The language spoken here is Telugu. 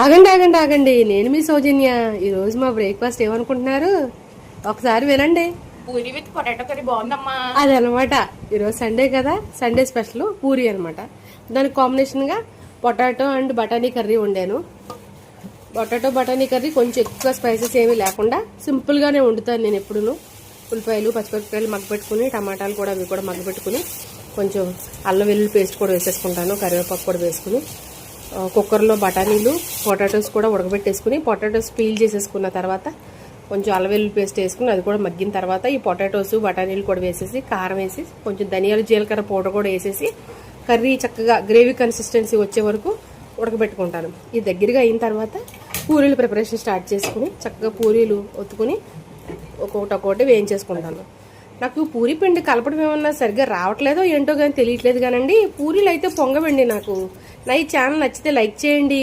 ఆగండి ఆగండి ఆగండి, నేను మీ సౌజన్య. ఈరోజు మా బ్రేక్ఫాస్ట్ ఏమనుకుంటున్నారు? ఒకసారి వినండి. పూరి విత్ పొటాటో కర్రీ బాగుందమ్మా. అదనమాట, ఈరోజు సండే కదా, సండే స్పెషల్ పూరి అనమాట. దానికి కాంబినేషన్గా పొటాటో అండ్ బఠానీ కర్రీ వండాను. పొటాటో బఠానీ కర్రీ కొంచెం ఎక్కువ స్పైసెస్ ఏమీ లేకుండా సింపుల్గానే వండుతాను నేను ఎప్పుడును. ఉల్లిపాయలు పచ్చిమిరపకాయలు మగ్గపెట్టుకుని, టమాటాలు కూడా అవి కూడా మగ్గపెట్టుకుని, కొంచెం అల్లం వెల్లుల్లి పేస్ట్ కూడా వేసేసుకుంటాను, కరివేపాకు కూడా వేసుకుని, కుక్కర్లో బఠానీలు పొటాటోస్ కూడా ఉడకబెట్టేసుకుని, పొటాటోస్ పీల్ చేసేసుకున్న తర్వాత కొంచెం అల్లం వెల్లుల్లి పేస్ట్ వేసుకుని అది కూడా మగ్గిన తర్వాత ఈ పొటాటోస్ బఠానీలు కూడా వేసేసి, కారం వేసి, కొంచెం ధనియాలు జీలకర్ర పౌడర్ కూడా వేసేసి కర్రీ చక్కగా గ్రేవీ కన్సిస్టెన్సీ వచ్చే వరకు ఉడకబెట్టుకుంటాను. ఇది దగ్గరగా అయిన తర్వాత పూరీలు ప్రిపరేషన్ స్టార్ట్ చేసుకుని చక్కగా పూరీలు ఒత్తుకుని ఒక్కొక్కటి వేయించేసుకుంటాను. నాకు పూరీ పిండి కలపడం ఏమన్నా సరిగ్గా రావట్లేదో ఏంటో కానీ తెలియట్లేదు కానండి, పూరీలు అయితే పొంగవండి నాకు. నా ఈ ఛానల్ నచ్చితే లైక్ చేయండి.